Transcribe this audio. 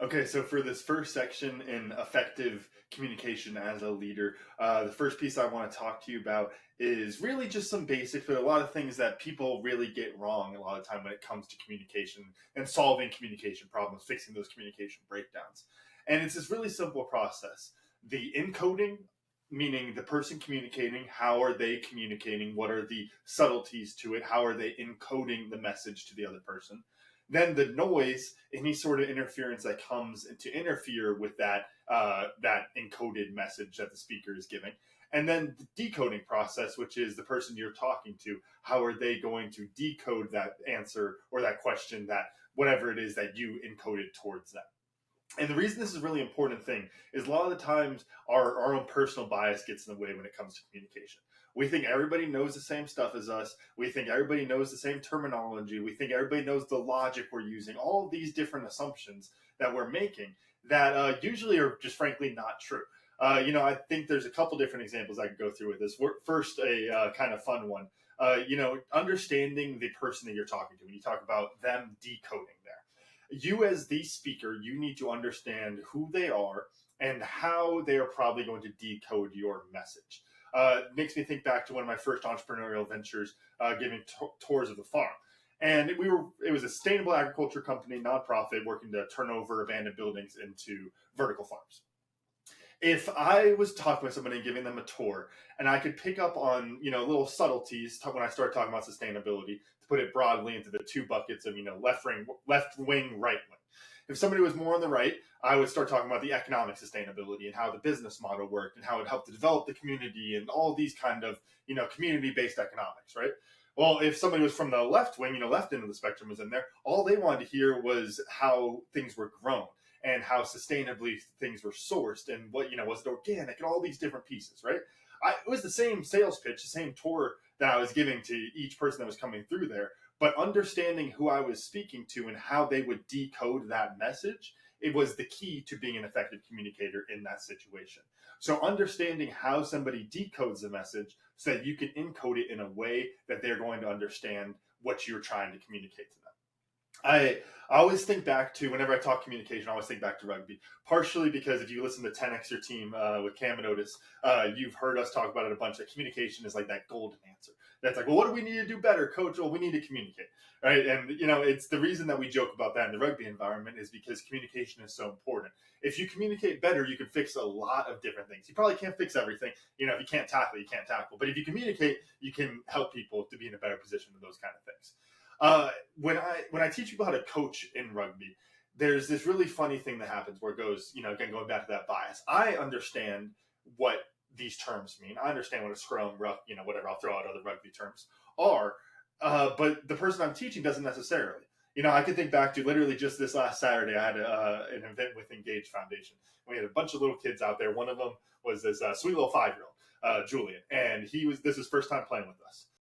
Okay, so for this first section in effective communication as a leader, the first piece I want to talk to you about is really just some basics, but a lot of things that people really get wrong a lot of time when it comes to communication and solving communication problems, fixing those communication breakdowns. And it's this really simple process. The encoding, meaning the person communicating, how are they communicating? What are the subtleties to it? How are they encoding the message to the other person? Then the noise, any sort of interference that comes to interfere with that encoded message that the speaker is giving, and then the decoding process, which is the person you're talking to. How are they going to decode that answer or that question, that whatever it is that you encoded towards them? And the reason this is a really important thing is a lot of the times our own personal bias gets in the way when it comes to communication. We think everybody knows the same stuff as us. We think everybody knows the same terminology. We think everybody knows the logic we're using. All of these different assumptions that we're making that usually are just frankly not true. I think there's a couple different examples I could go through with this. First, a kind of fun one. Understanding the person that you're talking to when you talk about them decoding there, you as the speaker, you need to understand who they are and how they are probably going to decode your message. Makes me think back to one of my first entrepreneurial ventures, giving tours of the farm. And it was a sustainable agriculture company, nonprofit, working to turn over abandoned buildings into vertical farms. If I was talking with somebody and giving them a tour, and I could pick up on little subtleties when I start talking about sustainability, to put it broadly into the two buckets of left wing, right wing. If somebody was more on the right, I would start talking about the economic sustainability and how the business model worked and how it helped to develop the community and all these kind of community based economics, right? Well, if somebody was from the left wing, left end of the spectrum was in there, all they wanted to hear was how things were grown and how sustainably things were sourced and what was it organic and all these different pieces, right? It was the same sales pitch, the same tour that I was giving to each person that was coming through there, but understanding who I was speaking to and how they would decode that message, it was the key to being an effective communicator in that situation. So understanding how somebody decodes the message so that you can encode it in a way that they're going to understand what you're trying to communicate to them. I always think back to, whenever I talk communication, I always think back to rugby. Partially because if you listen to 10X Your Team with Cam and Otis, you've heard us talk about it a bunch. That communication is like that golden answer. That's like, well, what do we need to do better, coach? Well, we need to communicate, right? And it's the reason that we joke about that in the rugby environment is because communication is so important. If you communicate better, you can fix a lot of different things. You probably can't fix everything. If you can't tackle, you can't tackle. But if you communicate, you can help people to be in a better position with those kind of things. When I teach people how to coach in rugby, there's this really funny thing that happens where it goes, again, going back to that bias. I understand what these terms mean. I understand what a scrum, ruck, whatever, I'll throw out other rugby terms are. But the person I'm teaching doesn't necessarily. I can think back to literally just this last Saturday, I had an event with Engage Foundation. We had a bunch of little kids out there. One of them was this sweet little 5-year-old, Julian, and this is his first time playing with us.